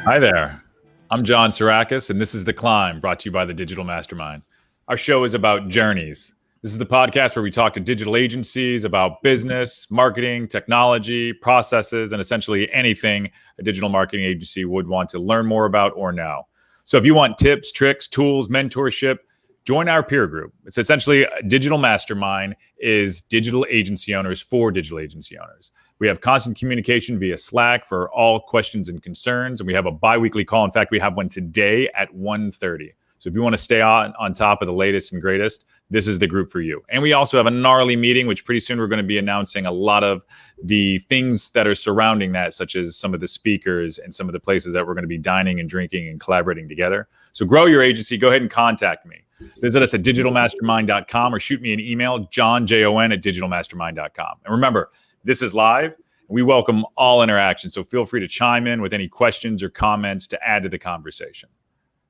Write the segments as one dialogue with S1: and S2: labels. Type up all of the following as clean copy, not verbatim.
S1: Hi there. I'm John Sarakis, and this is The Climb, brought to you by the Digital Mastermind. Our show is about journeys. This is the podcast where we talk to digital agencies about business, marketing, technology, processes, and essentially anything a digital marketing agency would want to learn more about or know. So if you want tips, tricks, tools, mentorship, join our peer group. It's essentially Digital Mastermind is digital agency owners for digital agency owners. We have constant communication via Slack for all questions and concerns, and we have a bi-weekly call. In fact, we have one today at 1:30. So if you want to stay on top of the latest and greatest, this is the group for you. And we also have a gnarly meeting, which pretty soon we're going to be announcing a lot of the things that are surrounding that, such as some of the speakers and some of the places that we're going to be dining and drinking and collaborating together. So grow your agency. Go ahead and contact me. Visit us at digitalmastermind.com or shoot me an email, Jon at digitalmastermind.com. And remember, this is live. We welcome all interaction, so feel free to chime in with any questions or comments to add to the conversation.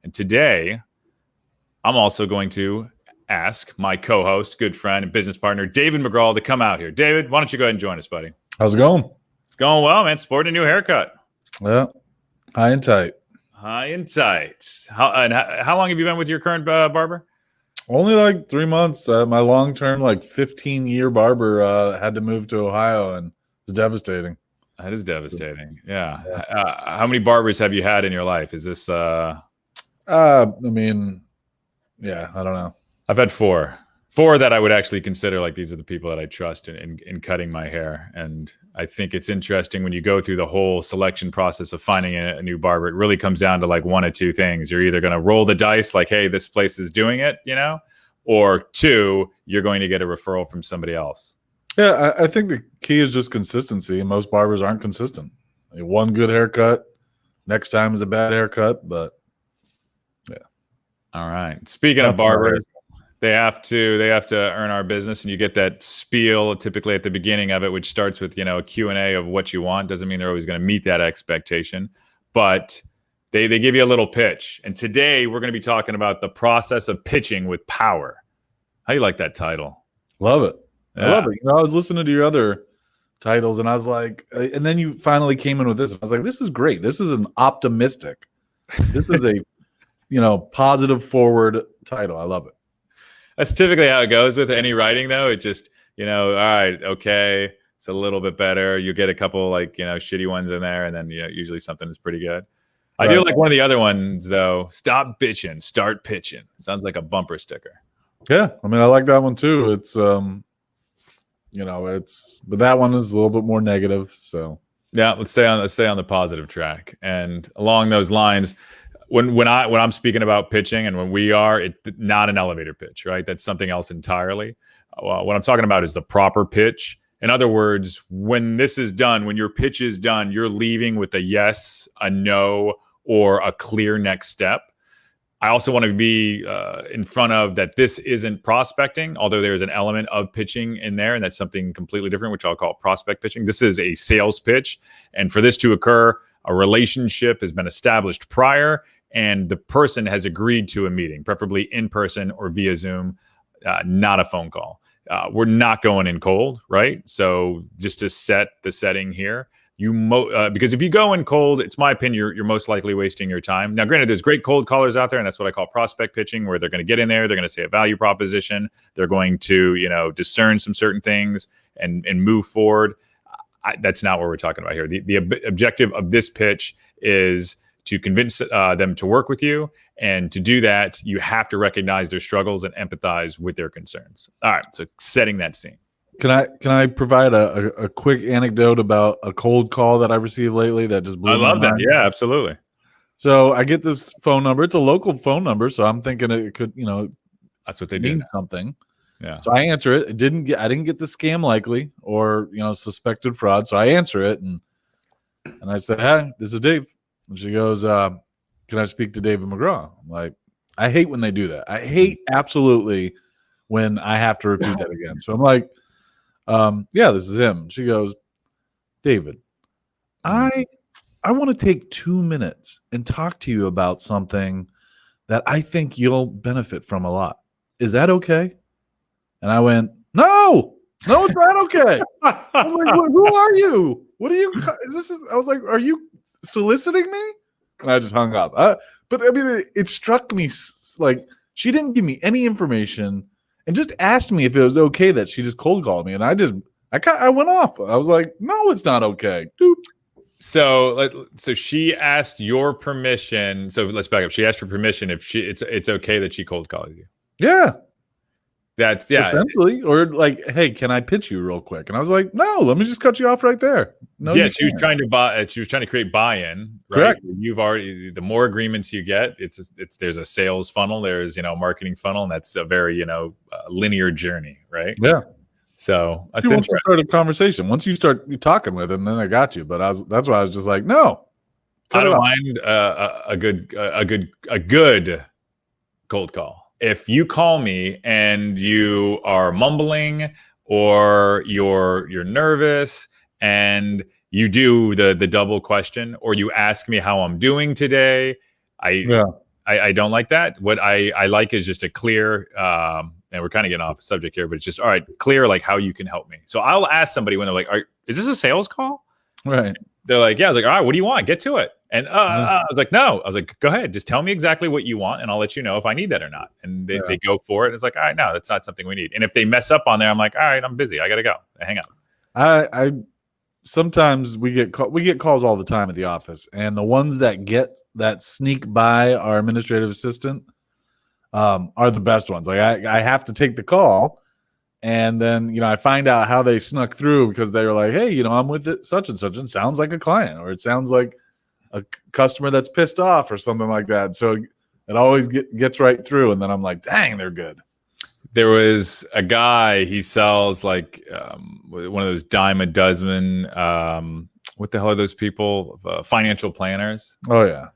S1: And today, I'm also going to ask my co-host, good friend, and business partner, David McGraw, to come out here. David, why don't you go ahead and join us, buddy?
S2: How's it going?
S1: It's going well, man. Sporting a new haircut.
S2: Yeah, high and tight.
S1: High and tight. How long have you been with your current barber?
S2: Only like 3 months. My long-term, 15-year barber had to move to Ohio, and it's devastating.
S1: That is devastating. Yeah. How many barbers have you had in your life? Is this?
S2: I don't know.
S1: I've had four that I would actually consider like these are the people that I trust in cutting my hair. And I think it's interesting when you go through the whole selection process of finding a new barber. It really comes down to like one of two things. You're either going to roll the dice like, hey, this place is doing it, or two, you're going to get a referral from somebody else.
S2: Yeah, I think the key is just consistency. Most barbers aren't consistent. One good haircut, next time is a bad haircut, but yeah.
S1: All right. Speaking of barbers, they have to earn our business, and you get that spiel typically at the beginning of it, which starts with a Q&A of what you want. Doesn't mean they're always going to meet that expectation, but they give you a little pitch. And today we're going to be talking about the process of pitching with power. How do you like that title?
S2: Love it.
S1: Yeah.
S2: I love it. I was listening to your other titles, and I was like, and then you finally came in with this. I was like, this is great. This is an optimistic. This is a positive forward title. I love it.
S1: That's typically how it goes with any writing, though. It just, all right, okay, it's a little bit better. You get a couple shitty ones in there, and then usually something is pretty good. Right. I do like one of the other ones though. Stop bitching, start pitching. Sounds like a bumper sticker.
S2: Yeah, I mean, I like that one too. It's but that one is a little bit more negative. So
S1: yeah, let's stay on the positive track. And along those lines, when I'm speaking about pitching and when we are, it's not an elevator pitch, right? That's something else entirely. What I'm talking about is the proper pitch. In other words, when this is done, when your pitch is done, you're leaving with a yes, a no, or a clear next step. I also want to be in front of that this isn't prospecting, although there's an element of pitching in there, and that's something completely different, which I'll call prospect pitching. This is a sales pitch. And for this to occur, a relationship has been established prior, and the person has agreed to a meeting, preferably in person or via Zoom, not a phone call. We're not going in cold, right? So just to set the setting here, because if you go in cold, it's my opinion, you're most likely wasting your time. Now, granted, there's great cold callers out there, and that's what I call prospect pitching, where they're going to get in there, they're going to say a value proposition, they're going to discern some certain things and move forward. That's not what we're talking about here. The objective of this pitch is to convince them to work with you, and to do that, you have to recognize their struggles and empathize with their concerns. All right, so setting that scene.
S2: Can I provide a quick anecdote about a cold call that I received lately that just blew my mind? I love that.
S1: Yeah, absolutely.
S2: So I get this phone number. It's a local phone number, so I'm thinking it could,
S1: that's what they
S2: mean
S1: do.
S2: Something.
S1: Yeah.
S2: So I answer it. I didn't get the scam likely or suspected fraud. So I answer it and I said, "Hi, this is Dave." And she goes, "Can I speak to David McGraw?" I'm like, I hate when they do that. I hate absolutely when I have to repeat that again. So I'm like, yeah, this is him. She goes, "David, I want to take 2 minutes and talk to you about something that I think you'll benefit from a lot. Is that okay?" And I went, No, it's not okay. I was like, who are you? What are you? I was like, are you soliciting me? And I just hung up. But I mean, it struck me like she didn't give me any information and just asked me if it was okay that she just cold called me. And I went off. I was like, no, it's not okay. Dude.
S1: So she asked your permission. So let's back up. She asked your permission if it's okay that she cold called you.
S2: Yeah.
S1: That's
S2: essentially, or like, hey, can I pitch you real quick? And I was like, no, let me just cut you off right there. No,
S1: yeah, she was trying to buy. She was trying to create buy-in. Right?
S2: Correct.
S1: You've already the more agreements you get, there's a sales funnel. There's marketing funnel, and that's a very linear journey, right?
S2: Yeah.
S1: So
S2: she wants to start a conversation. Once you start talking with him, then I got you. But that's why I was just like, no.
S1: I don't mind a good cold call. If you call me and you are mumbling or you're nervous and you do the double question or you ask me how I'm doing today, I don't like that. What I like is just a clear, and we're kind of getting off subject here, but it's just, all right, clear, like how you can help me. So I'll ask somebody when they're like, is this a sales call?
S2: Right.
S1: They're like, yeah. I was like, all right, what do you want? Get to it. And I was like, no. I was like, go ahead. Just tell me exactly what you want, and I'll let you know if I need that or not. And they go for it. It's like, all right, no, that's not something we need. And if they mess up on there, I'm like, all right, I'm busy. I got to go. Hang up.
S2: I sometimes we get calls all the time at the office, and the ones that sneak by our administrative assistant are the best ones. Like I have to take the call. And then, I find out how they snuck through because they were like, hey, I'm with it, such and such, and sounds like a client, or it sounds like a customer that's pissed off or something like that. So it always gets right through. And then I'm like, dang, they're good.
S1: There was a guy, he sells like one of those dime a dozen, what the hell are those people? Financial planners.
S2: Oh, yeah.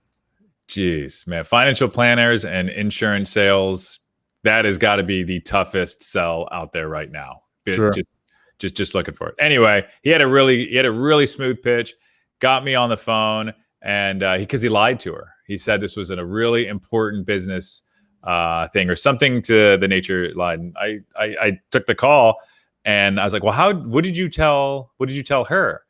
S1: Jeez, man. Financial planners and insurance sales. That has got to be the toughest sell out there right now.
S2: Sure.
S1: Just looking for it. Anyway, he had a really smooth pitch, got me on the phone, and because he lied to her. He said this was a really important business thing or something to the nature line. I took the call and I was like, well, what did you tell her?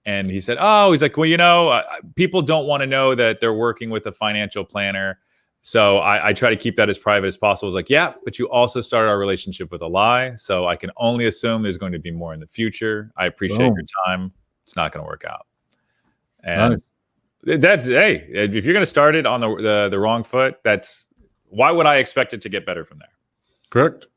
S1: And he said, he's like, well, people don't want to know that they're working with a financial planner. So I try to keep that as private as possible. I was like, yeah, but you also started our relationship with a lie. So I can only assume there's going to be more in the future. I appreciate your time. It's not going to work out. And hey, if you're going to start it on the wrong foot, why would I expect it to get better from there?
S2: Correct.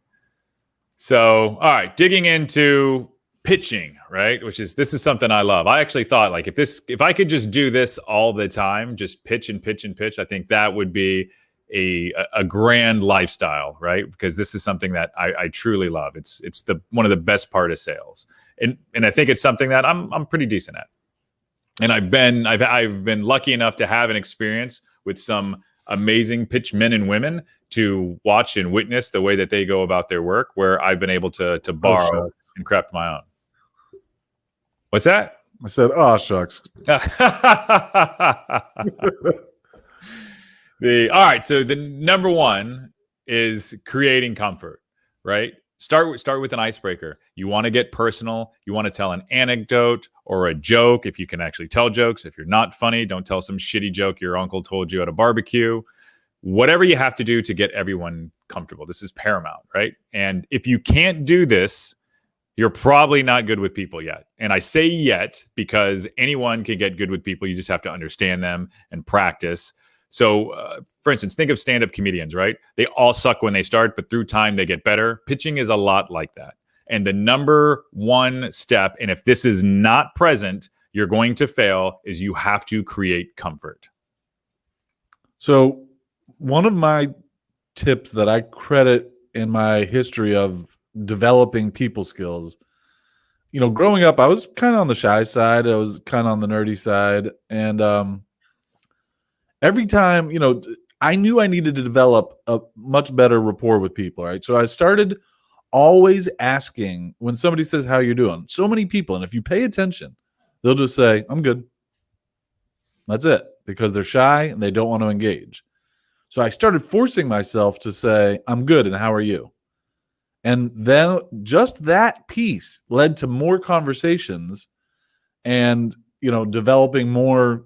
S1: So, all right, digging into pitching, right? This is something I love. I actually thought like if I could just do this all the time, just pitch and pitch and pitch, I think that would be a grand lifestyle, right? Because this is something that I truly love. It's one of the best part of sales. And I think it's something that I'm pretty decent at. And I've been lucky enough to have an experience with some amazing pitch men and women to watch and witness the way that they go about their work, where I've been able to borrow and craft my own. What's that?
S2: I said, oh, shucks.
S1: All right. So the number one is creating comfort, right? Start with an icebreaker. You want to get personal. You want to tell an anecdote or a joke. If you can actually tell jokes. If you're not funny, don't tell some shitty joke your uncle told you at a barbecue. Whatever you have to do to get everyone comfortable. This is paramount, right? And if you can't do this, you're probably not good with people yet. And I say yet because anyone can get good with people. You just have to understand them and practice. So, for instance, think of stand-up comedians, right? They all suck when they start, but through time, they get better. Pitching is a lot like that. And the number one step, and if this is not present, you're going to fail, is you have to create comfort.
S2: So one of my tips that I credit in my history of developing people skills, growing up, I was kind of on the shy side. I was kind of on the nerdy side. And every time, I knew I needed to develop a much better rapport with people, right? So I started always asking when somebody says, how you doing? So many people, and if you pay attention, they'll just say, I'm good. That's it, because they're shy and they don't want to engage. So I started forcing myself to say, I'm good, and how are you? And then just that piece led to more conversations and, developing more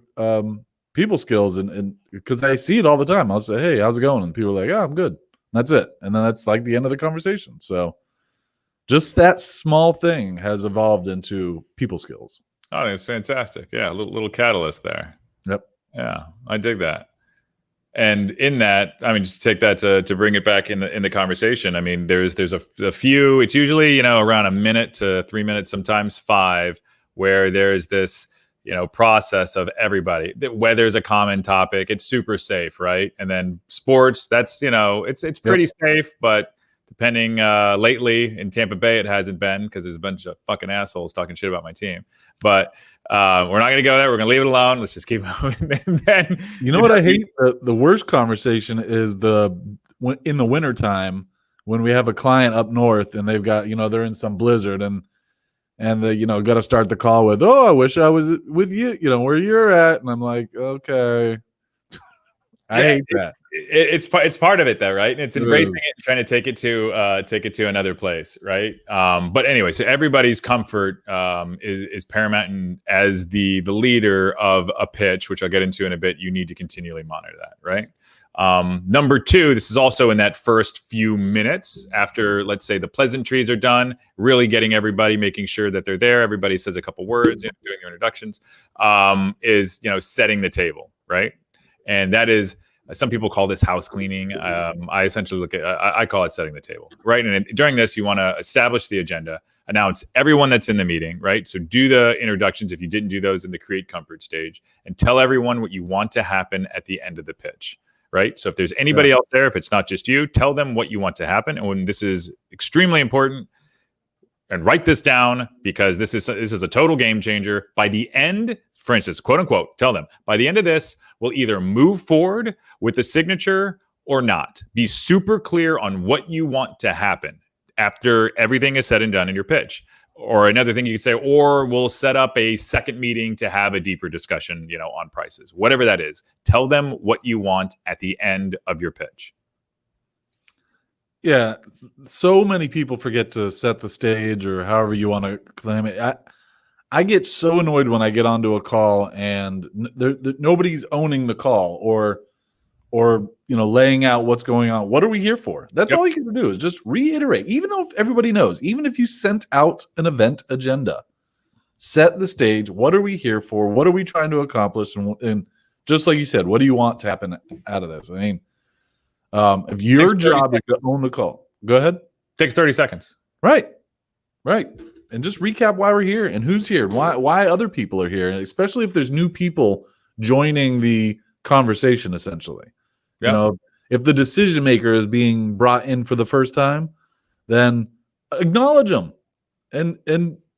S2: people skills, and because I see it all the time. I'll say, "Hey, how's it going?" And people are like, "Oh, I'm good." And that's it, and then that's like the end of the conversation. So, just that small thing has evolved into people skills.
S1: Oh, I think it's fantastic. Yeah, a little catalyst there.
S2: Yep.
S1: Yeah, I dig that. And in that, I mean, just to take that to bring it back in the conversation. I mean, there's a few. It's usually around a minute to 3 minutes, sometimes 5, where there's this process of everybody. Where there's a common topic, it's super safe, right? And then sports, that's it's pretty safe, but depending lately in Tampa Bay, it hasn't been because there's a bunch of fucking assholes talking shit about my team. But we're not going to go there. We're going to leave it alone. Let's just keep moving. And then,
S2: what I hate? The worst conversation is in the wintertime when we have a client up north and they've got, they're in some blizzard and they, got to start the call with, "Oh, I wish I was with you, where you're at." And I'm like, okay. I hate that.
S1: It's part of it though, right? And it's embracing it and trying to take it to another place, right? But anyway, so everybody's comfort is paramount, and as the leader of a pitch, which I'll get into in a bit, you need to continually monitor that, right? Number 2, this is also in that first few minutes after, let's say, the pleasantries are done, really getting everybody, making sure that they're there. Everybody says a couple words, doing your introductions, is setting the table, right? And that is, some people call this house cleaning. I essentially I call it setting the table, right? And during this, you want to establish the agenda, announce everyone that's in the meeting, right? So do the introductions if you didn't do those in the create comfort stage, and tell everyone what you want to happen at the end of the pitch, right? So if there's anybody else there, if it's not just you, tell them what you want to happen. And when this is extremely important, and write this down because this is a total game changer. By the end, for instance, quote unquote, tell them by the end of this, we'll either move forward with the signature or not. Be super clear on what you want to happen after everything is said and done in your pitch. Or another thing you could say, or we'll set up a second meeting to have a deeper discussion, on prices, whatever that is. Tell them what you want at the end of your pitch.
S2: Yeah, so many people forget to set the stage, or however you want to claim it. I get so annoyed when I get onto a call and nobody's owning the call or laying out what's going on. What are we here for? That's all you can do is just reiterate. Even though everybody knows, even if you sent out an event agenda, set the stage. What are we here for? What are we trying to accomplish? And just like you said, what do you want to happen out of this? I mean, if your job is to own the call, go ahead.
S1: Takes 30 seconds.
S2: Right. And just recap why we're here and who's here, why other people are here, and especially if there's new people joining the conversation, essentially. Yep. If the decision maker is being brought in for the first time, then acknowledge them and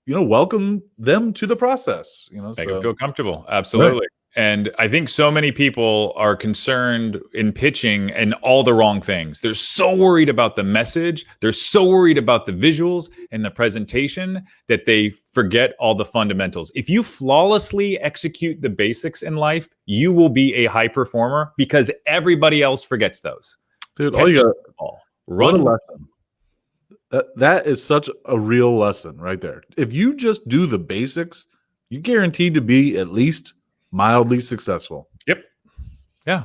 S2: welcome them to the process.
S1: Make them feel comfortable. Absolutely. Right. And I think so many people are concerned in pitching and all the wrong things. They're so worried about the message. They're so worried about the visuals and the presentation that they forget all the fundamentals. If you flawlessly execute the basics in life, you will be a high performer because everybody else forgets those.
S2: Dude, all you got, run a lesson. That is such a real lesson right there. If you just do the basics, you're guaranteed to be at least mildly successful.
S1: Yep. Yeah.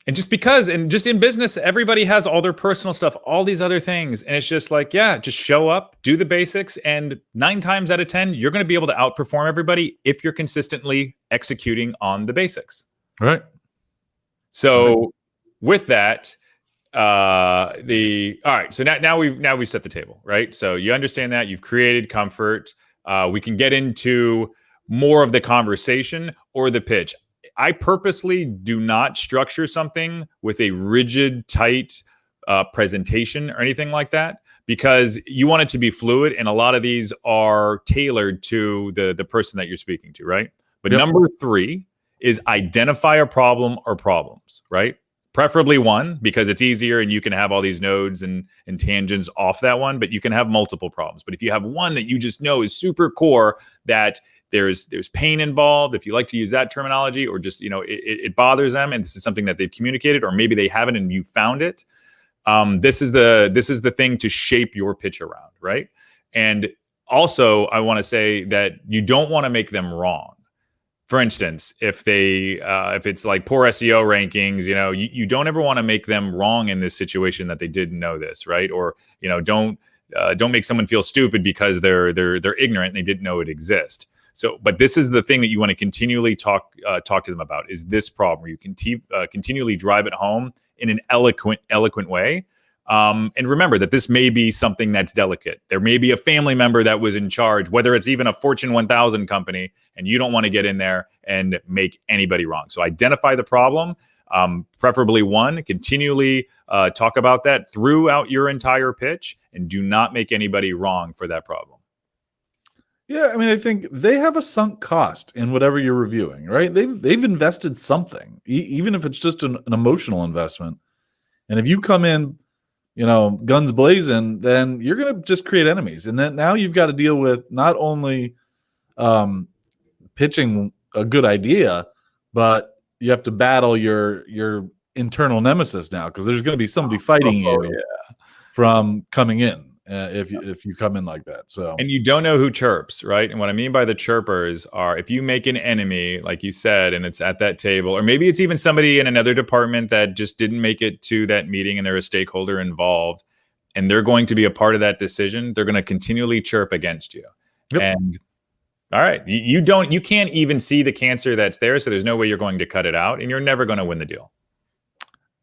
S1: And just in business, everybody has all their personal stuff, all these other things. And it's just like, just show up, do the basics. And 9 times out of 10, you're going to be able to outperform everybody if you're consistently executing on the basics.
S2: Right.
S1: So with that, all right. So now we've set the table, right? So you understand that you've created comfort. We can get into more of the conversation or the pitch. I purposely do not structure something with a rigid, tight presentation or anything like that, because you want it to be fluid, and a lot of these are tailored to the person that you're speaking to, right? But number 3 is identify a problem or problems, right? Preferably one, because it's easier and you can have all these nodes and tangents off that one, but you can have multiple problems. But if you have one that you just know is super core, that there's pain involved, if you like to use that terminology, or just, it bothers them and this is something that they've communicated, or maybe they haven't and you found it. This is the thing to shape your pitch around, right? And also I want to say that you don't want to make them wrong. For instance, if it's like poor SEO rankings, you don't ever want to make them wrong in this situation that they didn't know this, right? Or don't make someone feel stupid because they're ignorant and they didn't know it exists. So, but this is the thing that you want to continually talk to them about, is this problem where you can continually drive it home in an eloquent way. And remember that this may be something that's delicate. There may be a family member that was in charge, whether it's even a Fortune 1000 company, and you don't want to get in there and make anybody wrong. So identify the problem, preferably one, continually talk about that throughout your entire pitch, and do not make anybody wrong for that problem.
S2: Yeah, I mean, I think they have a sunk cost in whatever you're reviewing, right? They've invested something, even if it's just an emotional investment. And if you come in, guns blazing, then you're going to just create enemies. And then now you've got to deal with not only pitching a good idea, but you have to battle your internal nemesis now, because there's going to be somebody fighting you from coming in. If you come in like that. So,
S1: and you don't know who chirps, right? And what I mean by the chirpers are, if you make an enemy, like you said, and it's at that table, or maybe it's even somebody in another department that just didn't make it to that meeting and they're a stakeholder involved, and they're going to be a part of that decision, they're going to continually chirp against you. Yep. And all right, you can't even see the cancer that's there, so there's no way you're going to cut it out, and you're never going to win the deal.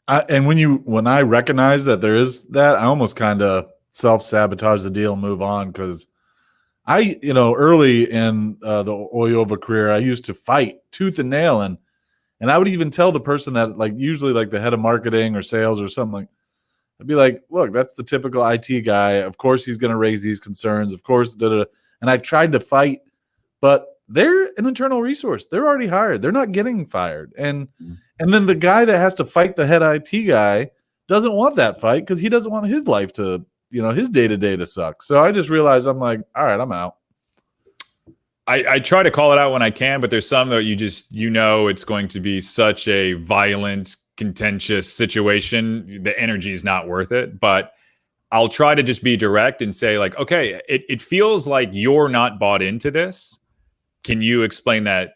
S2: And when I recognize that there is that, I almost kind of self-sabotage the deal and move on, because I, early in the Oyova career, I used to fight tooth and nail, and I would even tell the person that, like, usually like the head of marketing or sales or something, I'd be like, look, that's the typical IT guy. Of course he's going to raise these concerns. Of course, and I tried to fight, but they're an internal resource. They're already hired. They're not getting fired. And then the guy that has to fight the head IT guy doesn't want that fight, because he doesn't want his life to, his day-to-day to suck. So I just realized, I'm like, all right, I'm out.
S1: I try to call it out when I can, but there's some that it's going to be such a violent, contentious situation. The energy is not worth it. But I'll try to just be direct and say, like, okay, it feels like you're not bought into this. Can you explain that?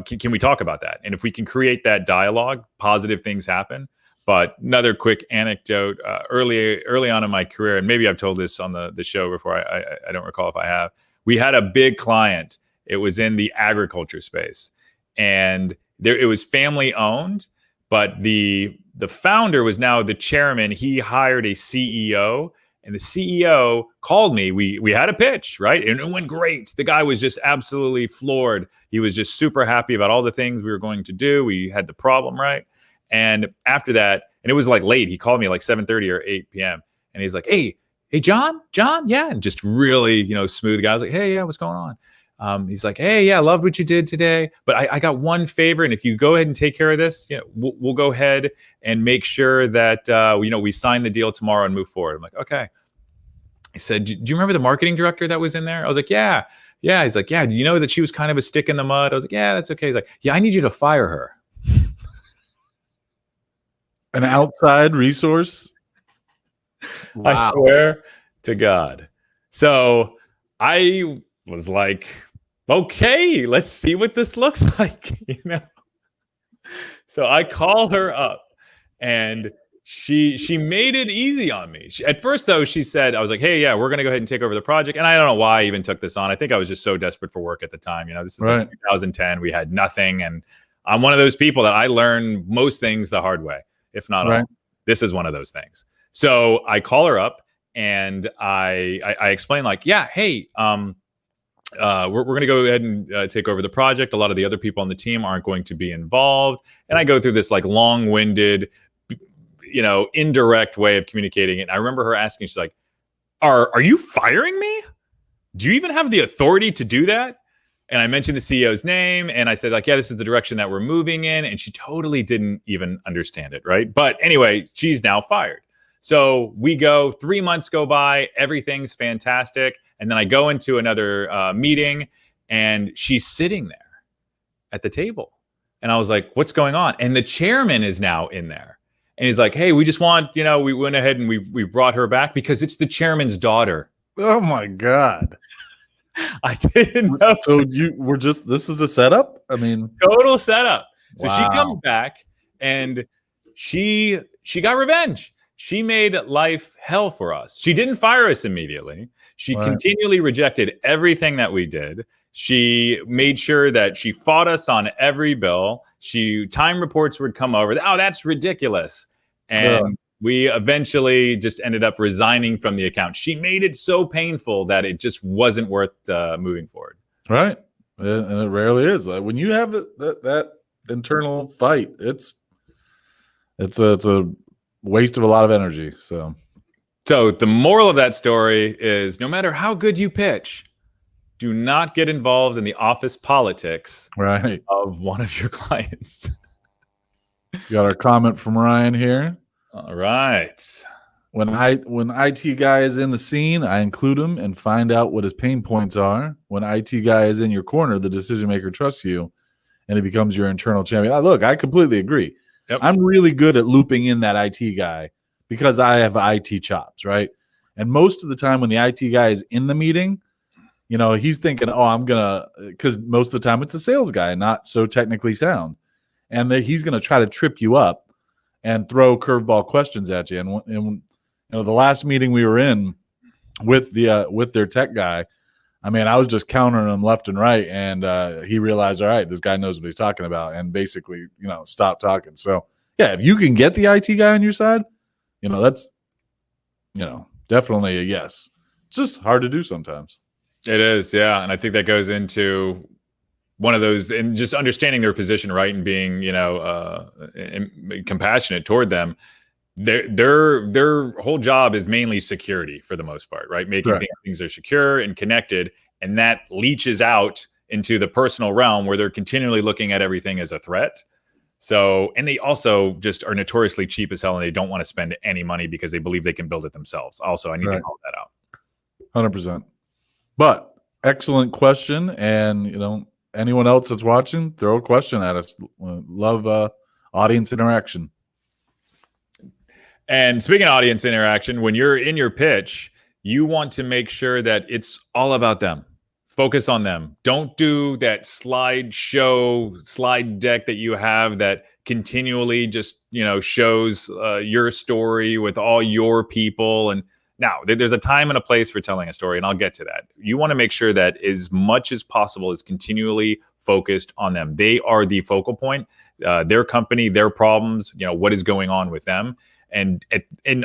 S1: Can we talk about that? And if we can create that dialogue, positive things happen. But another quick anecdote, early on in my career, and maybe I've told this on the show before, I don't recall if I have. We had a big client. It was in the agriculture space, and it was family owned, but the founder was now the chairman. He hired a CEO, and the CEO called me. We had a pitch, right? And it went great. The guy was just absolutely floored. He was just super happy about all the things we were going to do. We had the problem right. And after that, and it was like late, he called me like 7:30 or 8 p.m. And he's like, hey, John, yeah. And just really, smooth guy. I was like, hey, yeah, what's going on? He's like, hey, yeah, I loved what you did today, but I got one favor. And if you go ahead and take care of this, we'll go ahead and make sure that, we sign the deal tomorrow and move forward. I'm like, okay. He said, do you remember the marketing director that was in there? I was like, yeah. He's like, yeah, do you know that she was kind of a stick in the mud? I was like, yeah, that's okay. He's like, yeah, I need you to fire her.
S2: An outside resource?
S1: Wow. I swear to God. So I was like, okay, let's see what this looks like, So I call her up, and she made it easy on me. At first, though, she said, I was like, hey, yeah, we're going to go ahead and take over the project. And I don't know why I even took this on. I think I was just so desperate for work at the time. This is right. Like 2010. We had nothing. And I'm one of those people that I learn most things the hard way, if not all. This is one of those things. So I call her up, and I explain, like, yeah, hey, we're going to go ahead and take over the project. A lot of the other people on the team aren't going to be involved. And I go through this like long-winded, indirect way of communicating it. And I remember her asking, she's like, are you firing me? Do you even have the authority to do that? And I mentioned the CEO's name, and I said, like, yeah, this is the direction that we're moving in. And she totally didn't even understand it, right? But anyway, she's now fired. So we go, 3 months go by, everything's fantastic. And then I go into another meeting, and she's sitting there at the table. And I was like, what's going on? And the chairman is now in there. And he's like, hey, we just want, we went ahead and we brought her back because it's the chairman's daughter.
S2: Oh, my God.
S1: I didn't know.
S2: So you were just, this is a setup? I mean,
S1: Total setup. So she comes
S2: wow.
S1: back and she got revenge. She made life hell for us. She didn't fire us immediately. She
S2: Right.
S1: continually rejected everything that we did. She made sure that she fought us on every bill. Time reports would come over. Oh, that's ridiculous. And we eventually just ended up resigning from the account. She made it so painful that it just wasn't worth moving forward.
S2: Right. And it rarely is. Like when you have that internal fight, it's a waste of a lot of energy. So
S1: the moral of that story is no matter how good you pitch, do not get involved in the office politics of one of your clients.
S2: Got our comment from Ryan here.
S1: All right.
S2: When IT guy is in the scene, I include him and find out what his pain points are. When IT guy is in your corner, the decision maker trusts you and he becomes your internal champion. Look, I completely agree. Yep. I'm really good at looping in that IT guy because I have IT chops, right? And most of the time when the IT guy is in the meeting, you know, he's thinking, oh, I'm going to, because most of the time it's a sales guy, not so technically sound. And he's going to try to trip you up and throw curveball questions at you. And you know, the last meeting we were in with their tech guy, I mean, I was just countering him left and right. And he realized, all right, this guy knows what he's talking about. And basically, you know, stop talking. So, yeah, if you can get the IT guy on your side, you know, that's, you know, definitely a yes. It's just hard to do sometimes.
S1: It is, yeah. And I think that goes into one of those, and just understanding their position, right, and being, you know, compassionate toward them. Their whole job is mainly security for the most part, right? Making things are secure and connected, and that leaches out into the personal realm where they're continually looking at everything as a threat. So, and they also just are notoriously cheap as hell, and they don't want to spend any money because they believe they can build it themselves. Also, I need to call that out.
S2: 100%. But excellent question, and you know, anyone else that's watching, throw a question at us. Love audience interaction.
S1: And speaking of audience interaction, when you're in your pitch, you want to make sure that it's all about them. Focus on them. Don't do that slide deck that you have that continually just, you know, shows your story with all your people. And now there's a time and a place for telling a story, and I'll get to that. You want to make sure that as much as possible is continually focused on them. They are the focal point, their company, their problems, you know, what is going on with them. And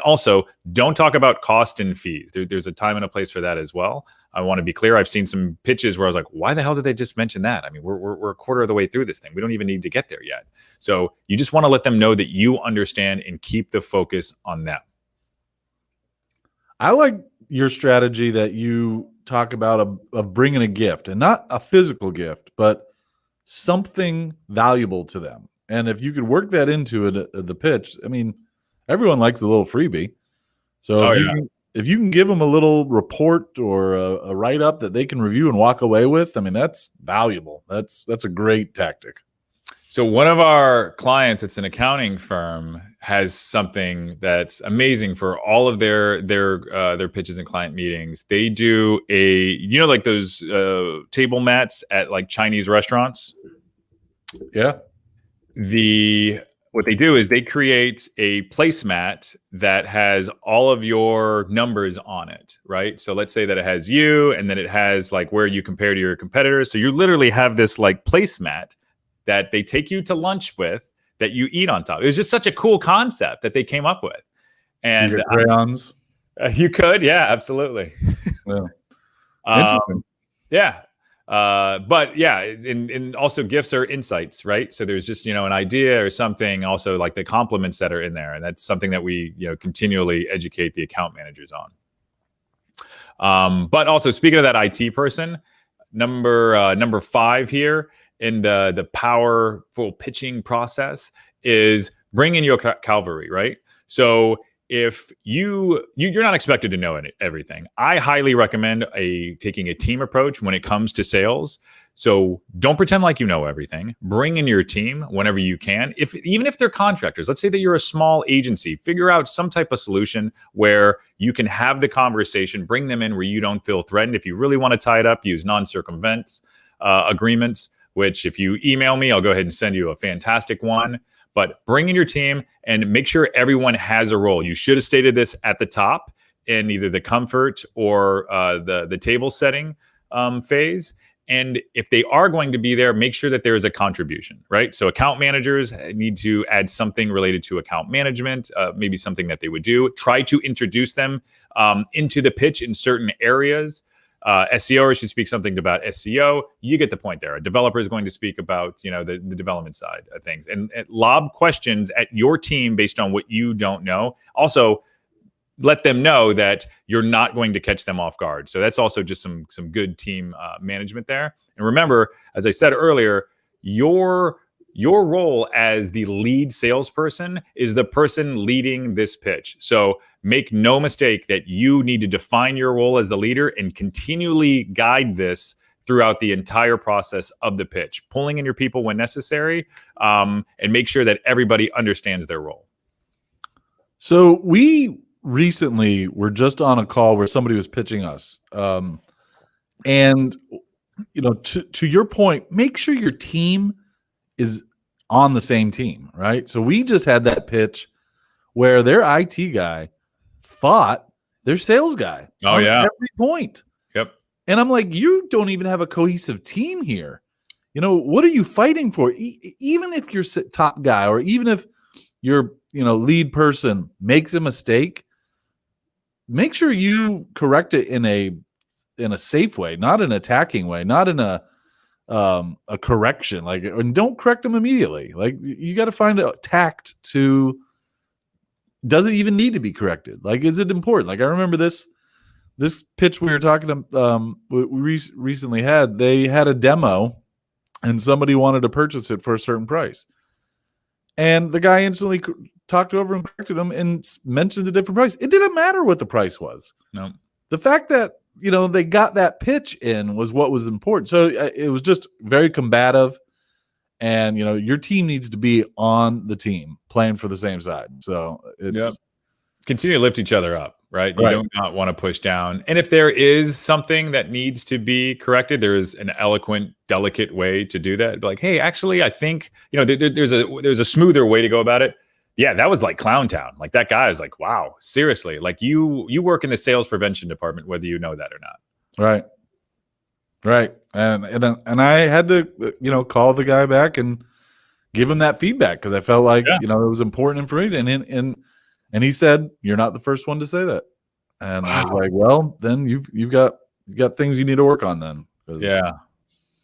S1: also don't talk about cost and fees. There's a time and a place for that as well. I want to be clear. I've seen some pitches where I was like, why the hell did they just mention that? I mean, we're a quarter of the way through this thing. We don't even need to get there yet. So you just want to let them know that you understand and keep the focus on them.
S2: I like your strategy that you talk about of bringing a gift, and not a physical gift, but something valuable to them. And if you could work that into the pitch, I mean, everyone likes a little freebie. So if you can give them a little report or a write-up that they can review and walk away with, I mean, that's valuable. That's a great tactic.
S1: So one of our clients, it's an accounting firm, has something that's amazing for all of their pitches and client meetings. They do like those table mats at like Chinese restaurants.
S2: Yeah.
S1: What they do is they create a placemat that has all of your numbers on it, right? So let's say that it has you, and then it has like where you compare to your competitors. So you literally have this like placemat that they take you to lunch with that you eat on top. It was just such a cool concept that they came up with. And
S2: crayons.
S1: You could, yeah, absolutely.
S2: Yeah.
S1: Interesting. Yeah. But yeah, and also gifts are insights, right? So there's just, you know, an idea or something, also like the compliments that are in there. And that's something that we, you know, continually educate the account managers on. But also speaking of that IT person, number 5 here in the powerful pitching process is bring in your cavalry, right? So if you're not expected to know everything, I highly recommend taking a team approach when it comes to sales. So don't pretend like you know everything. Bring in your team whenever you can. Even if they're contractors, let's say that you're a small agency, figure out some type of solution where you can have the conversation, bring them in where you don't feel threatened. If you really want to tie it up, use non-circumvent agreements, which if you email me, I'll go ahead and send you a fantastic one. But bring in your team and make sure everyone has a role. You should have stated this at the top in either the comfort or the table setting phase. And if they are going to be there, make sure that there is a contribution, right? So account managers need to add something related to account management, maybe something that they would do. Try to introduce them into the pitch in certain areas. SEO should speak something about SEO. You get the point there. A developer is going to speak about, the development side of things, and lob questions at your team based on what you don't know. Also, let them know that you're not going to catch them off guard. So that's also just some good team management there. And remember, as I said earlier, your role as the lead salesperson is the person leading this pitch. So make no mistake that you need to define your role as the leader and continually guide this throughout the entire process of the pitch, pulling in your people when necessary, and make sure that everybody understands their role.
S2: So we recently were just on a call where somebody was pitching us. And, to your point, make sure your team is on the same team, right? So we just had that pitch where their IT guy fought their sales guy on every point.
S1: Yep.
S2: And I'm like, you don't even have a cohesive team here. What are you fighting for? Even if your top guy, or even if your lead person makes a mistake, make sure you correct it in a safe way, not an attacking way, not in a correction. And don't correct them immediately. You got to find a tact to. Does it even need to be corrected? Is it important? I remember this pitch we were talking to. We recently had. They had a demo, and somebody wanted to purchase it for a certain price, and the guy instantly talked over and corrected him and mentioned a different price. It didn't matter what the price was.
S1: No.
S2: The fact that, they got that pitch in was what was important. So it was just very combative, and, your team needs to be on the team playing for the same side. So it's
S1: continue to lift each other up, right? You do not want to push down. And if there is something that needs to be corrected, there is an eloquent, delicate way to do that. Like, hey, actually, I think, there's a smoother way to go about it. Yeah, that was like Clown Town. Like, that guy is like, wow, seriously. Like, you work in the sales prevention department, whether you know that or not.
S2: Right. And I had to, call the guy back and give him that feedback, because I felt like, it was important information. And he said, "You're not the first one to say that." And I was like, well, then you've got things you need to work on then.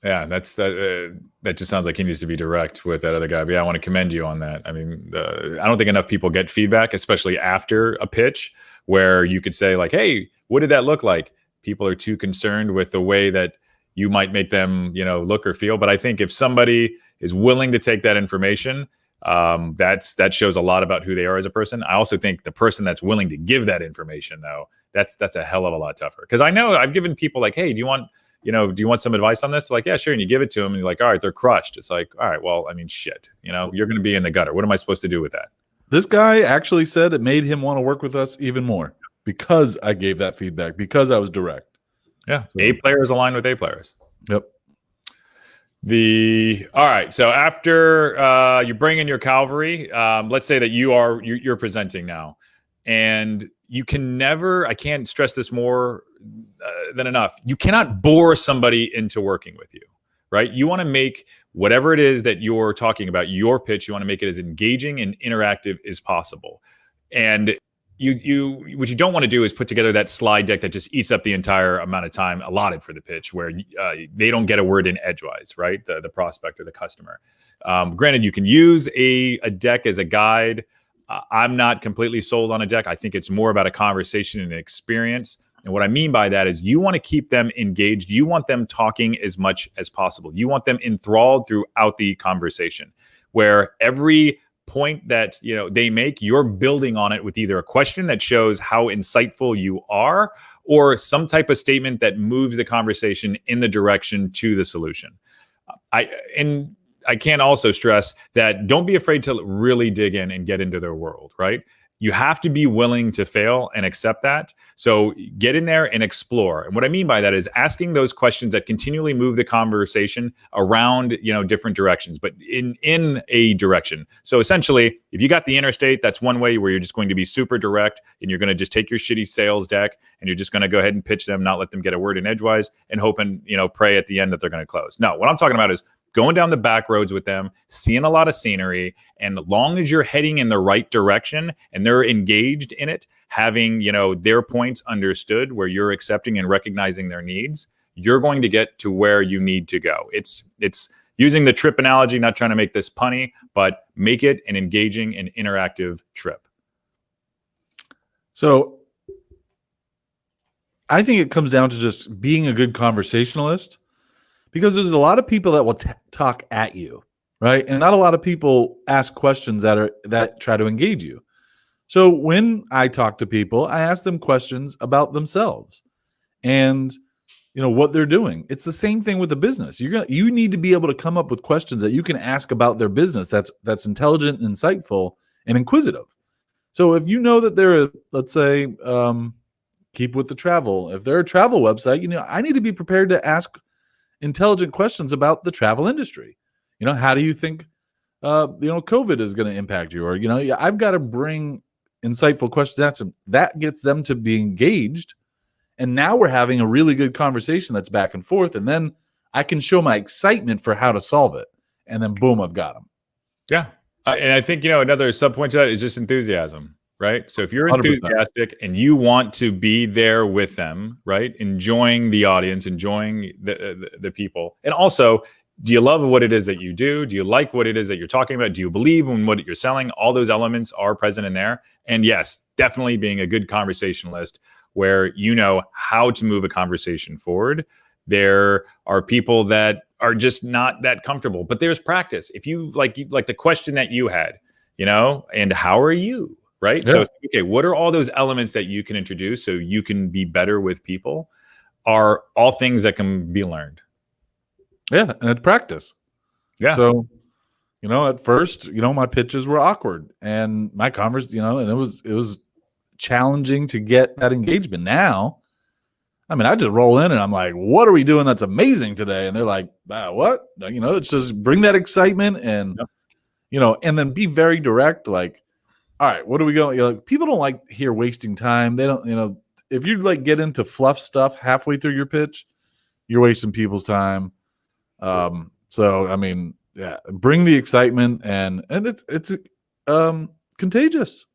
S1: Yeah, that's that just sounds like he needs to be direct with that other guy. But yeah, I want to commend you on that. I mean, I don't think enough people get feedback, especially after a pitch, where you could say like, "Hey, what did that look like?" People are too concerned with the way that you might make them, look or feel. But I think if somebody is willing to take that information, that shows a lot about who they are as a person. I also think the person that's willing to give that information, though, that's a hell of a lot tougher. Because I know I've given people like, "Hey, do you want some advice on this?" Like, "Yeah, sure." And you give it to them and you're like, "All right, they're crushed." It's like, all right, well, I mean, shit, you're going to be in the gutter. What am I supposed to do with that?
S2: This guy actually said it made him want to work with us even more because I gave that feedback, because I was direct.
S1: Yeah. So, A players align with A players.
S2: Yep.
S1: All right. So after you bring in your cavalry, let's say that you're presenting now, and you can never, I can't stress this more than enough. You cannot bore somebody into working with you, right? You want to make whatever it is that you're talking about, your pitch, you want to make it as engaging and interactive as possible. And what you don't want to do is put together that slide deck that just eats up the entire amount of time allotted for the pitch, where they don't get a word in edgewise, right? The prospect or the customer. Granted, you can use a deck as a guide. I'm not completely sold on a deck. I think it's more about a conversation and an experience. And what I mean by that is you want to keep them engaged. You want them talking as much as possible. You want them enthralled throughout the conversation, where every point that they make, you're building on it with either a question that shows how insightful you are, or some type of statement that moves the conversation in the direction to the solution. I can't also stress that don't be afraid to really dig in and get into their world, right? You have to be willing to fail and accept that. So get in there and explore. And what I mean by that is asking those questions that continually move the conversation around, different directions, but in a direction. So essentially, if you got the interstate, that's one way where you're just going to be super direct and you're going to just take your shitty sales deck and you're just going to go ahead and pitch them, not let them get a word in edgewise, and hope and, pray at the end that they're going to close. No, what I'm talking about is going down the back roads with them, seeing a lot of scenery, and as long as you're heading in the right direction and they're engaged in it, having, their points understood where you're accepting and recognizing their needs, you're going to get to where you need to go. It's using the trip analogy, not trying to make this punny, but make it an engaging and interactive trip.
S2: So I think it comes down to just being a good conversationalist. Because there's a lot of people that will talk at you, right? And not a lot of people ask questions that try to engage you. So when I talk to people, I ask them questions about themselves and what they're doing. It's the same thing with the business. You need to be able to come up with questions that you can ask about their business that's intelligent, insightful, and inquisitive. So if you know that they're, let's say, keep with the travel. If they're a travel website, I need to be prepared to ask intelligent questions about the travel industry. How do you think COVID is going to impact you? Or I've got to bring insightful questions that gets them to be engaged, and now we're having a really good conversation that's back and forth, and then I can show my excitement for how to solve it, and then boom, I've got them.
S1: Yeah. And I think another sub point to that is just enthusiasm. Right. So if you're enthusiastic 100%. And you want to be there with them, right, enjoying the audience, enjoying the people, and also, do you love what it is that you do? Do you like what it is that you're talking about? Do you believe in what you're selling? All those elements are present in there. And yes, definitely being a good conversationalist where you know how to move a conversation forward. There are people that are just not that comfortable, but there's practice. If you like the question that you had, and how are you? Right. Yeah. So, okay, what are all those elements that you can introduce so you can be better with people are all things that can be learned.
S2: Yeah. And it's practice.
S1: Yeah.
S2: So, at first, my pitches were awkward and my conversation, and it was challenging to get that engagement. Now, I just roll in and I'm like, what are we doing that's amazing today? And they're like, what? It's just bring that excitement and, and then be very direct. Like, all right, what are we going? People don't like here wasting time. They don't, if you get into fluff stuff halfway through your pitch, you're wasting people's time. So, yeah, bring the excitement and it's contagious.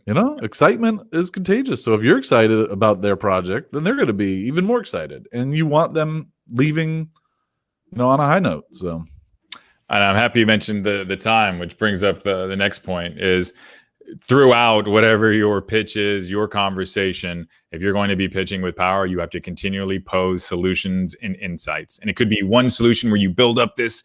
S2: Excitement is contagious. So if you're excited about their project, then they're going to be even more excited, and you want them leaving, on a high note. So.
S1: And I'm happy you mentioned the time, which brings up the next point is throughout whatever your pitch is, your conversation, if you're going to be pitching with power, you have to continually pose solutions and insights. And it could be one solution where you build up this,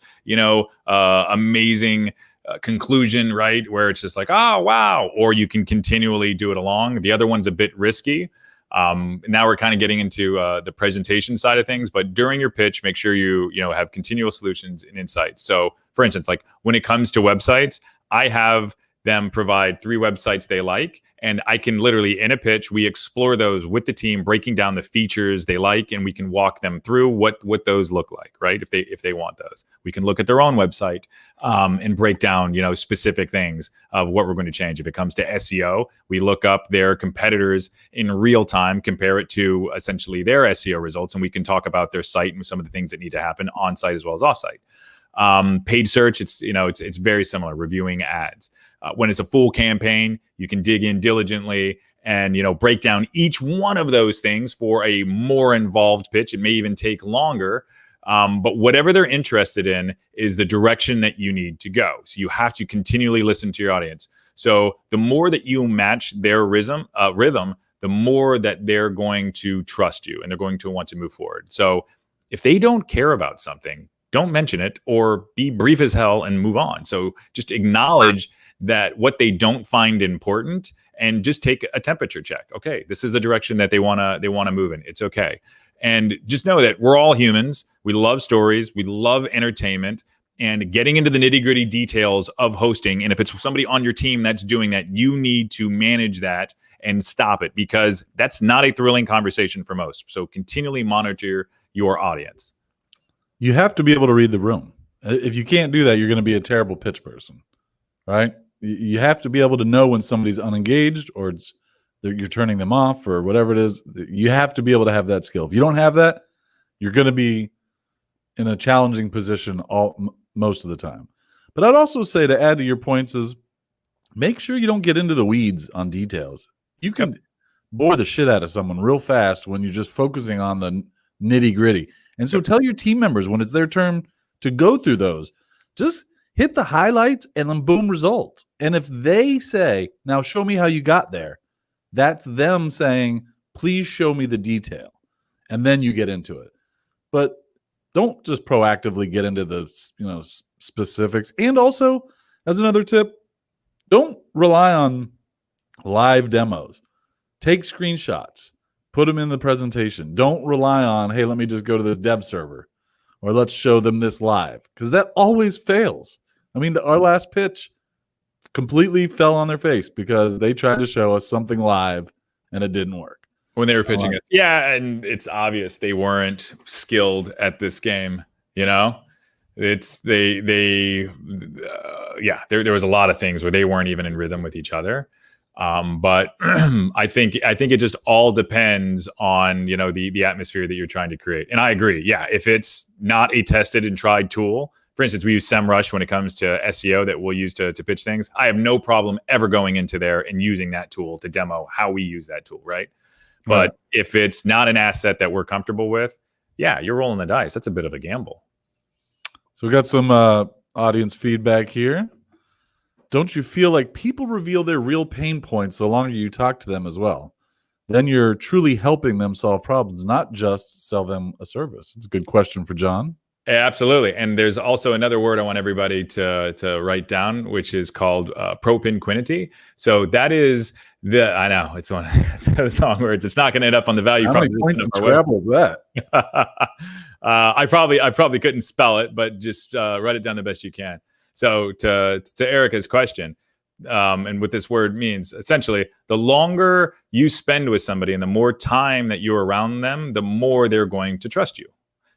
S1: amazing conclusion, right? Where it's just like, oh, wow. Or you can continually do it along. The other one's a bit risky. Now we're kind of getting into the presentation side of things, but during your pitch, make sure you have continual solutions and insights. So for instance, like when it comes to websites, I have them provide 3 websites they like, and I can literally in a pitch, we explore those with the team, breaking down the features they like, and we can walk them through what those look like, right? If they want those, we can look at their own website and break down, specific things of what we're going to change. If it comes to SEO, we look up their competitors in real time, compare it to essentially their SEO results, and we can talk about their site and some of the things that need to happen on site as well as off site. Paid search, it's very similar, reviewing ads. When it's a full campaign, you can dig in diligently and, break down each one of those things for a more involved pitch. It may even take longer, but whatever they're interested in is the direction that you need to go. So you have to continually listen to your audience. So the more that you match their rhythm, the more that they're going to trust you and they're going to want to move forward. So if they don't care about something, don't mention it or be brief as hell and move on. So just acknowledge that what they don't find important and just take a temperature check. Okay, this is the direction that they want to move in. It's okay. And just know that we're all humans. We love stories. We love entertainment. And getting into the nitty-gritty details of hosting, and if it's somebody on your team that's doing that, you need to manage that and stop it, because that's not a thrilling conversation for most. So continually monitor your audience.
S2: You have to be able to read the room. If you can't do that, you're going to be a terrible pitch person, right? You have to be able to know when somebody's unengaged or you're turning them off or whatever it is. You have to be able to have that skill. If you don't have that, you're going to be in a challenging position most of the time. But I'd also say, to add to your points, is make sure you don't get into the weeds on details. You can bore the shit out of someone real fast when you're just focusing on the nitty gritty. And so tell your team members when it's their turn to go through those, just hit the highlights and then boom, results. And if they say, now show me how you got there, that's them saying, please show me the detail. And then you get into it. But don't just proactively get into the specifics. And also, as another tip, don't rely on live demos. Take screenshots, put them in the presentation. Don't rely on, hey, let me just go to this dev server, or let's show them this live, because that always fails. I mean, our last pitch completely fell on their face because they tried to show us something live and it didn't work.
S1: When they were pitching it. Yeah, and it's obvious they weren't skilled at this game, It's there was a lot of things where they weren't even in rhythm with each other. But I think it just all depends on, the atmosphere that you're trying to create. And I agree. Yeah, if it's not a tested and tried tool, for instance, we use SEMrush when it comes to SEO that we'll use to pitch things. I have no problem ever going into there and using that tool to demo how we use that tool, right? But if it's not an asset that we're comfortable with, yeah, you're rolling the dice. That's a bit of a gamble.
S2: So we got some audience feedback here. Don't you feel like people reveal their real pain points the longer you talk to them as well? Then you're truly helping them solve problems, not just sell them a service. It's a good question for John.
S1: Yeah, absolutely. And there's also another word I want everybody to write down, which is called propinquity. So that is I know it's one of those long words. It's not going to end up on the value proposition of our website.
S2: That?
S1: I probably couldn't spell it, but just write it down the best you can. So to Erica's question, and what this word means, essentially, the longer you spend with somebody and the more time that you're around them, the more they're going to trust you.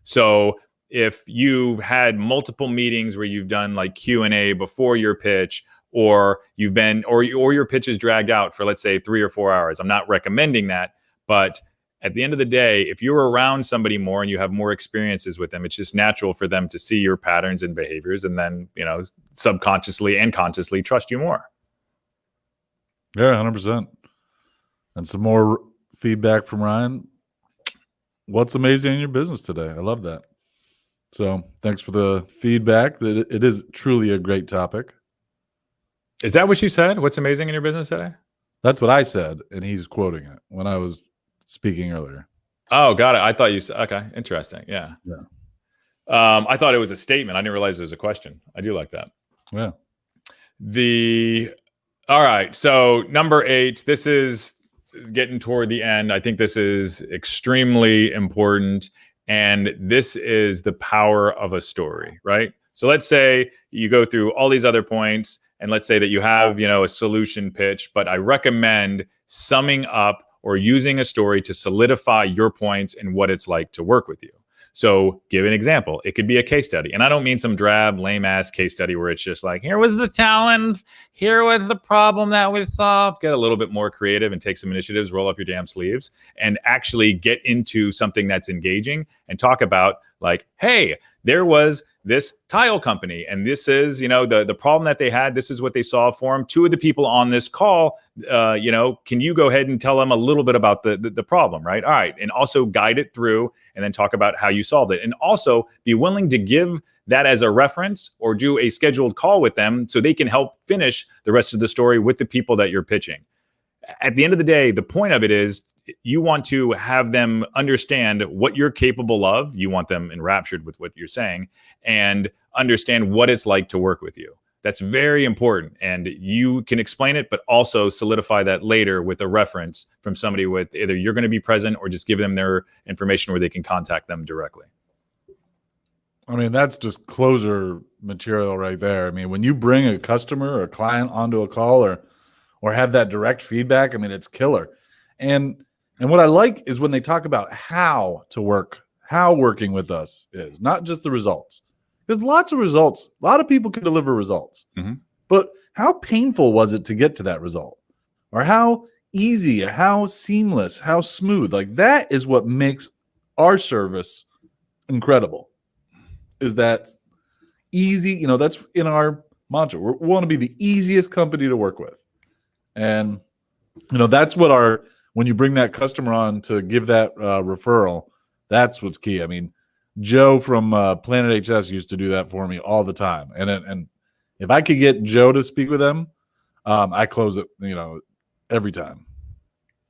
S1: So if you've had multiple meetings where you've done like Q&A before your pitch, or you've been, or your pitch is dragged out for, let's say, 3 or 4 hours, I'm not recommending that, but at the end of the day, if you're around somebody more and you have more experiences with them, it's just natural for them to see your patterns and behaviors, and then, subconsciously and consciously trust you more.
S2: Yeah, 100%. And some more feedback from Ryan. What's amazing in your business today? I love that. So thanks for the feedback. It is truly a great topic.
S1: Is that what you said? What's amazing in your business today?
S2: That's what I said, and he's quoting it when I was speaking earlier.
S1: Oh, got it. I thought you said, okay, interesting. Yeah. I thought it was a statement. I didn't realize it was a question. I do like that.
S2: Yeah.
S1: All right. So number 8, this is getting toward the end. I think this is extremely important. And this is the power of a story, right? So let's say you go through all these other points, and let's say that you have, a solution pitch, but I recommend summing up or using a story to solidify your points and what it's like to work with you. So give an example. It could be a case study. And I don't mean some drab, lame-ass case study where it's just like, here was the challenge, here was the problem that we solved. Get a little bit more creative and take some initiatives, roll up your damn sleeves, and actually get into something that's engaging and talk about, like, hey, there was this tile company, and this is, the problem that they had. This is what they solved for them. 2 of the people on this call, can you go ahead and tell them a little bit about the problem, right? All right. And also guide it through, and then talk about how you solved it. And also be willing to give that as a reference or do a scheduled call with them so they can help finish the rest of the story with the people that you're pitching. At the end of the day, the point of it is you want to have them understand what you're capable of. You want them enraptured with what you're saying and understand what it's like to work with you. That's very important. And you can explain it, but also solidify that later with a reference from somebody with either you're going to be present or just give them their information where they can contact them directly.
S2: I mean, that's just closer material right there. I mean, when you bring a customer or a client onto a call or have that direct feedback, I mean, it's killer. And what I like is when they talk about how to work, how working with us is, not just the results. There's lots of results. A lot of people can deliver results.
S1: Mm-hmm.
S2: But how painful was it to get to that result? Or how easy, how seamless, how smooth? Like, that is what makes our service incredible. Is that easy? That's in our mantra. We want to be the easiest company to work with. And, that's what when you bring that customer on to give that referral, that's what's key. I mean, Joe from Planet HS used to do that for me all the time. And if I could get Joe to speak with them, I close it, every time.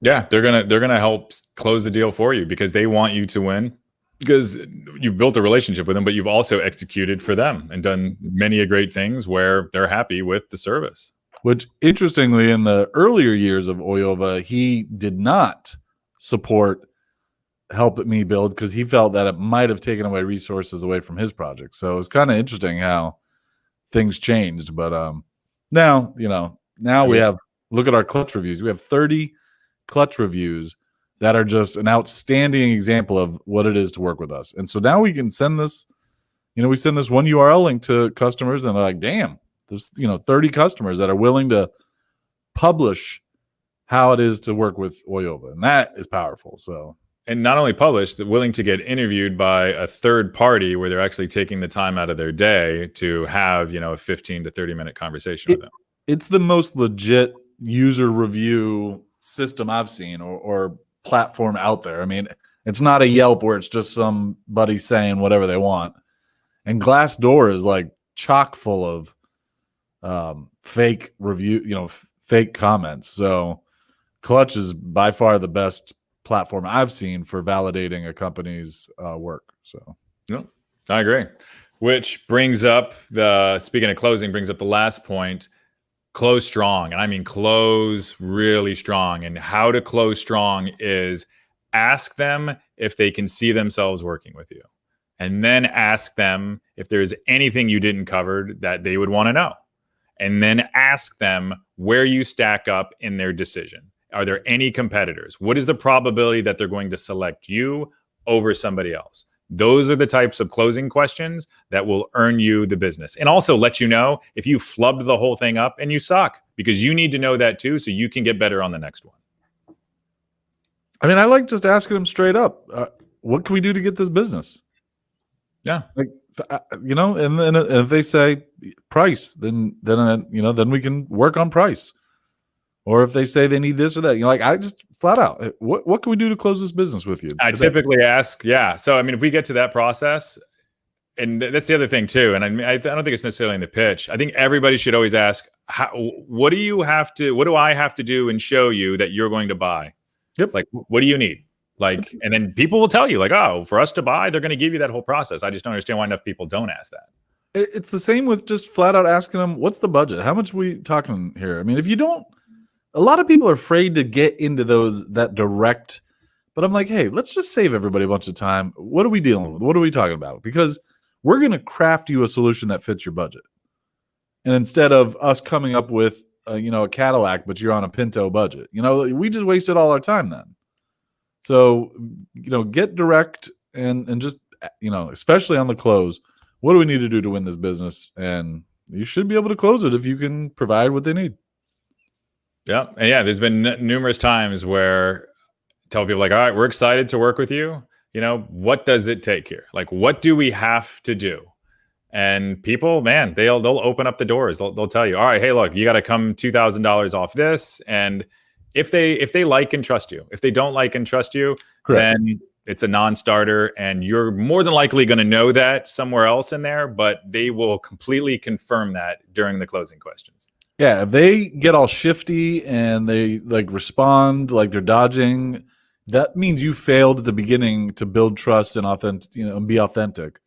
S1: Yeah, they're gonna help close the deal for you because they want you to win, because you've built a relationship with them, but you've also executed for them and done many great things where they're happy with the service.
S2: Which, interestingly, in the earlier years of Oyova, he did not support help me build because he felt that it might have taken away resources away from his project. So it's kind of interesting how things changed. But now we have, look at our clutch reviews. We have 30 clutch reviews that are just an outstanding example of what it is to work with us. And so now we can send this, we send this one URL link to customers and they're like, damn, there's 30 customers that are willing to publish how it is to work with Oyova. And that is powerful. So,
S1: and not only published, they're willing to get interviewed by a third party where they're actually taking the time out of their day to have, a 15 to 30-minute conversation with them.
S2: It's the most legit user review system I've seen or platform out there. I mean, it's not a Yelp where it's just somebody saying whatever they want. And Glassdoor is like chock full of fake review, fake comments. So Clutch is by far the best platform I've seen for validating a company's work. So,
S1: no, I agree. Which brings up speaking of closing, brings up the last point: close strong. And I mean, close really strong. And how to close strong is ask them if they can see themselves working with you, and then ask them if there's anything you didn't cover that they would want to know, and then ask them where you stack up in their decision. Are there any competitors? What is the probability that they're going to select you over somebody else? Those are the types of closing questions that will earn you the business, and also let you know if you flubbed the whole thing up and you suck, because you need to know that too, so you can get better on the next one.
S2: I mean, I like just asking them straight up, what can we do to get this business?
S1: Yeah.
S2: Like, and then if they say price, then we can work on price. Or if they say they need this or that, I just flat out, what can we do to close this business with you today?
S1: I typically ask, yeah. So, I mean, if we get to that process, and that's the other thing too, and I don't think it's necessarily in the pitch. I think everybody should always ask, what do I have to do and show you that you're going to buy?
S2: Yep.
S1: Like, what do you need? Like, and then people will tell you, like, oh, for us to buy, they're going to give you that whole process. I just don't understand why enough people don't ask that.
S2: It's the same with just flat out asking them, what's the budget? How much are we talking here? I mean, if you don't, a lot of people are afraid to get into that direct, but I'm like, hey, let's just save everybody a bunch of time. What are we dealing with? What are we talking about? Because we're going to craft you a solution that fits your budget. And instead of us coming up with, a Cadillac, but you're on a Pinto budget, we just wasted all our time then. So, get direct and just, especially on the close, what do we need to do to win this business? And you should be able to close it if you can provide what they need.
S1: Yeah. And yeah, there's been numerous times where I tell people, like, all right, we're excited to work with you. What does it take here? Like, what do we have to do? And people, man, they'll open up the doors. They'll tell you, all right, hey, look, you got to come $2,000 off this. And if they like and trust you, if they don't like and trust you, correct, then it's a non-starter, and you're more than likely going to know that somewhere else in there, but they will completely confirm that during the closing questions.
S2: Yeah, if they get all shifty and they respond like they're dodging, that means you failed at the beginning to build trust and and be authentic.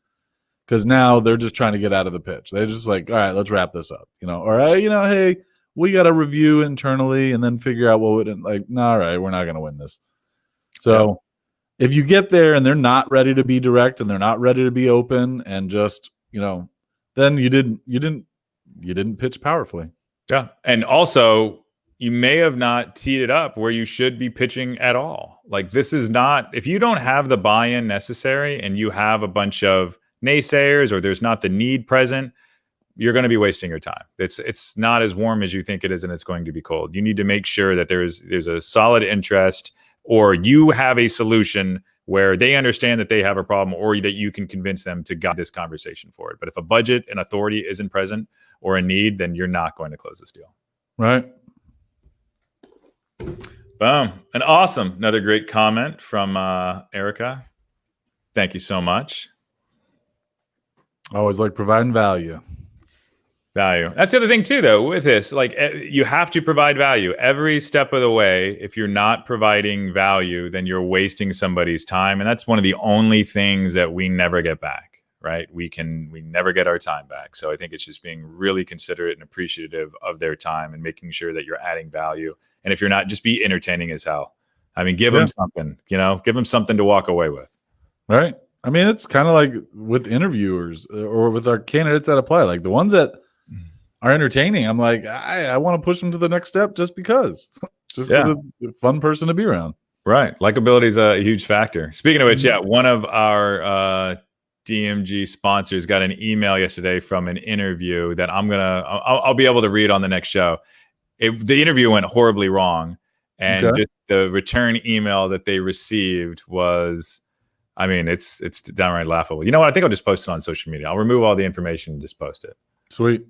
S2: because now they're just trying to get out of the pitch. They're just like, all right, let's wrap this up, or hey, we got to review internally and then figure out what would all right, we're not going to win this. So if you get there and they're not ready to be direct and they're not ready to be open and just, then you didn't pitch powerfully.
S1: Yeah. And also, you may have not teed it up where you should be pitching at all. Like, this is not, if you don't have the buy-in necessary and you have a bunch of naysayers or there's not the need present, you're going to be wasting your time. It's not as warm as you think it is, and it's going to be cold. You need to make sure that there's a solid interest, or you have a solution where they understand that they have a problem, or that you can convince them to guide this conversation forward. But if a budget and authority isn't present or a need, then you're not going to close this deal.
S2: Right.
S1: Boom. And awesome. Another great comment from Erica. Thank you so much.
S2: Always like providing value.
S1: That's the other thing too, though, with this. Like, you have to provide value every step of the way. If you're not providing value, then you're wasting somebody's time. And that's one of the only things that we never get back, right? We never get our time back. So I think it's just being really considerate and appreciative of their time and making sure that you're adding value. And if you're not, just be entertaining as hell. I mean, give them something, give them something to walk away with.
S2: Right. I mean, it's kind of like with interviewers or with our candidates that apply, like the ones that are entertaining. I'm like, I want to push them to the next step just because it's a fun person to be around.
S1: Right. Likability is a huge factor. Speaking of which, one of our DMG sponsors got an email yesterday from an interview that I'll be able to read on the next show. The interview went horribly wrong. And just the return email that they received was, I mean, it's downright laughable. You know what? I think I'll just post it on social media. I'll remove all the information and just post it.
S2: Sweet.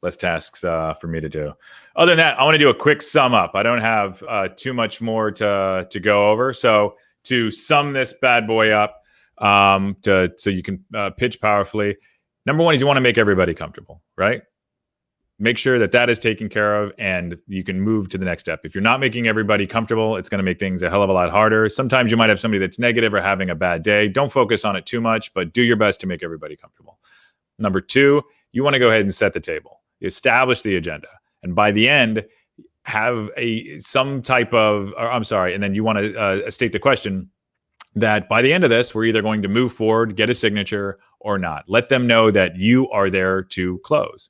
S1: Less tasks for me to do. Other than that, I want to do a quick sum up. I don't have too much more to go over. So to sum this bad boy up, so you can pitch powerfully. Number one is you want to make everybody comfortable, right? Make sure that is taken care of, and you can move to the next step. If you're not making everybody comfortable, it's going to make things a hell of a lot harder. Sometimes you might have somebody that's negative or having a bad day. Don't focus on it too much, but do your best to make everybody comfortable. Number two, you want to go ahead and set the table. Establish the agenda, and by the end, have some type of. And then you want to state the question that by the end of this, we're either going to move forward, get a signature, or not. Let them know that you are there to close.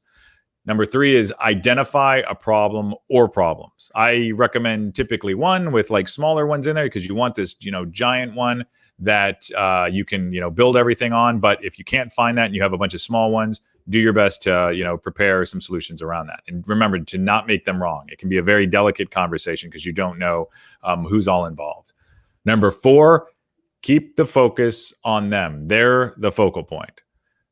S1: Number three is identify a problem or problems. I recommend typically one with like smaller ones in there because you want this, giant one that you can, build everything on. But if you can't find that and you have a bunch of small ones, do your best to, prepare some solutions around that. And remember to not make them wrong. It can be a very delicate conversation because you don't know who's all involved. Number four, keep the focus on them. They're the focal point.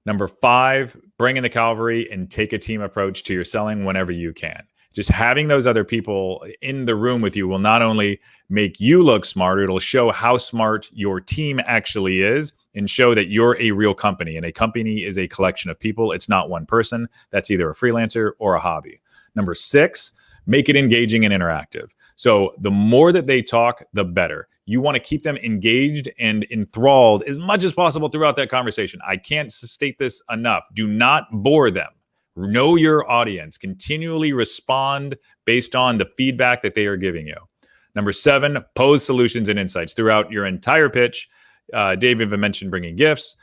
S1: Number five, bring in the cavalry and take a team approach to your selling whenever you can. Just having those other people in the room with you will not only make you look smarter, it'll show how smart your team actually is and show that you're a real company. And a company is a collection of people. It's not one person. That's either a freelancer or a hobby. Number six, make it engaging and interactive. So the more that they talk, the better. You want to keep them engaged and enthralled as much as possible throughout that conversation. I can't state this enough. Do not bore them. Know your audience. Continually respond based on the feedback that they are giving you. Number seven, pose solutions and insights throughout your entire pitch. Dave even mentioned bringing gifts,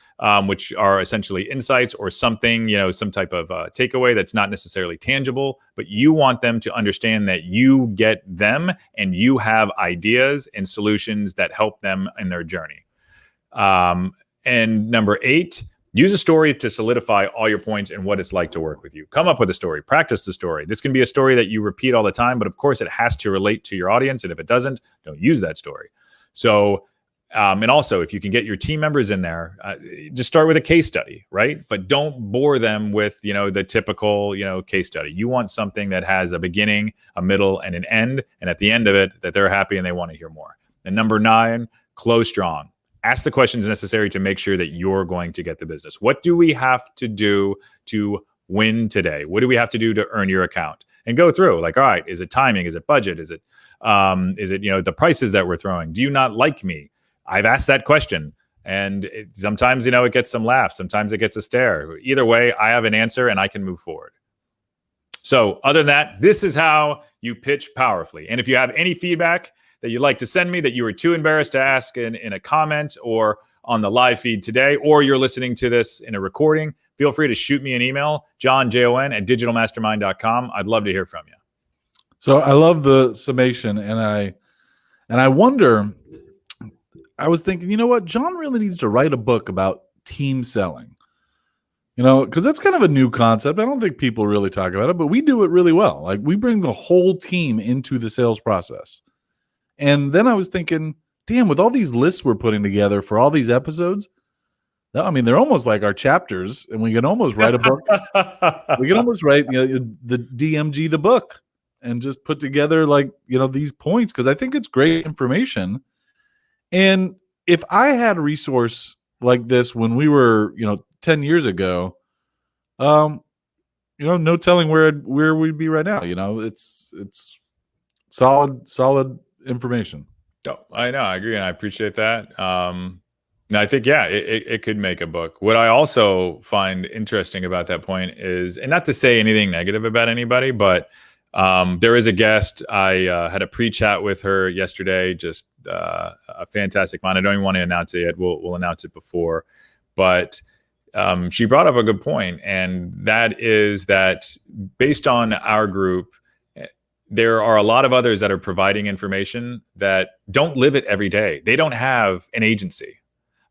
S1: which are essentially insights or something, some type of takeaway that's not necessarily tangible, but you want them to understand that you get them and you have ideas and solutions that help them in their journey. And number eight, use a story to solidify all your points and what it's like to work with you. Come up with a story, practice the story. This can be a story that you repeat all the time, but of course it has to relate to your audience. And if it doesn't, don't use that story. So, and also, if you can get your team members in there, just start with a case study, right? But don't bore them with, the typical, case study. You want something that has a beginning, a middle, and an end. And at the end of it, that they're happy and they want to hear more. And number nine, close strong. Ask the questions necessary to make sure that you're going to get the business. What do we have to do to win today? What do we have to do to earn your account? And go through like, all right, is it timing? Is it budget? Is it, the prices that we're throwing? Do you not like me? I've asked that question. And sometimes, it gets some laughs. Sometimes it gets a stare. Either way, I have an answer and I can move forward. So other than that, this is how you pitch powerfully. And if you have any feedback that you'd like to send me that you were too embarrassed to ask in a comment or on the live feed today, or you're listening to this in a recording, feel free to shoot me an email, Jon, Jon, at digitalmastermind.com. I'd love to hear from you.
S2: So I love the summation, and I wonder, I was thinking, you know what? Jon really needs to write a book about team selling. Because that's kind of a new concept. I don't think people really talk about it, but we do it really well. Like, we bring the whole team into the sales process. And then I was thinking, damn, with all these lists we're putting together for all these episodes, I mean, they're almost like our chapters, and we can almost write a book. We can almost write the DMG, the book, and just put together these points, because I think it's great information. And if I had a resource like this when we were, 10 years ago, no telling where we'd be right now. It's solid information.
S1: Oh, I know. I agree. And I appreciate that. And I think, it could make a book. What I also find interesting about that point is, and not to say anything negative about anybody, but there is a guest. I had a pre-chat with her yesterday, just a fantastic mind. I don't even want to announce it yet. We'll announce it before. But she brought up a good point, and that is that based on our group, there are a lot of others that are providing information that don't live it every day. They don't have an agency.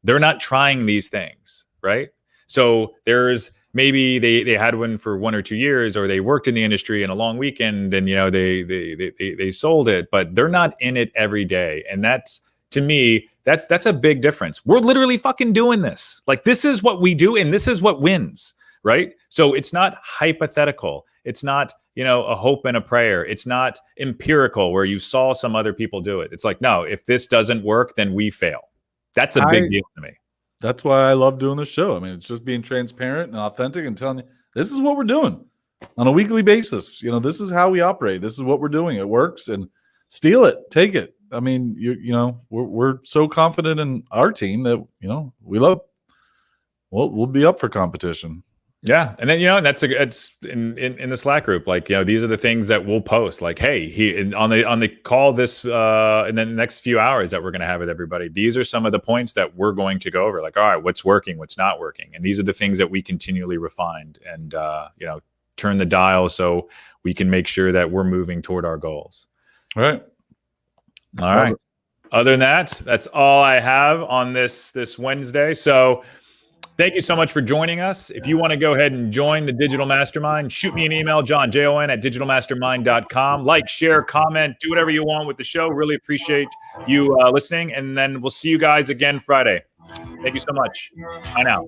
S1: They're not trying these things, right? So there's maybe they had one for 1 or 2 years, or they worked in the industry in a long weekend, and they sold it, but they're not in it every day. And that's, to me, that's a big difference. We're literally fucking doing this. Like, this is what we do, and this is what wins, right? So it's not hypothetical. It's not, a hope and a prayer. It's not empirical where you saw some other people do it. It's like, no, if this doesn't work, then we fail. That's a big deal to me.
S2: That's why I love doing this show. I mean, it's just being transparent and authentic and telling you, this is what we're doing on a weekly basis. This is how we operate. This is what we're doing. It works, and steal it, take it. I mean, we're so confident in our team that, we'll be up for competition.
S1: Yeah. And then, it's in the Slack group, these are the things that we'll post, like, hey, on the call this, in the next few hours that we're going to have with everybody, these are some of the points that we're going to go over, like, all right, what's working, what's not working. And these are the things that we continually refined and, turn the dial so we can make sure that we're moving toward our goals.
S2: All right.
S1: All right. Other than that, that's all I have on this Wednesday. So thank you so much for joining us. If you want to go ahead and join the Digital Mastermind, shoot me an email, Jon, Jon, at digitalmastermind.com. Like, share, comment, do whatever you want with the show. Really appreciate you listening. And then we'll see you guys again Friday. Thank you so much. Bye now.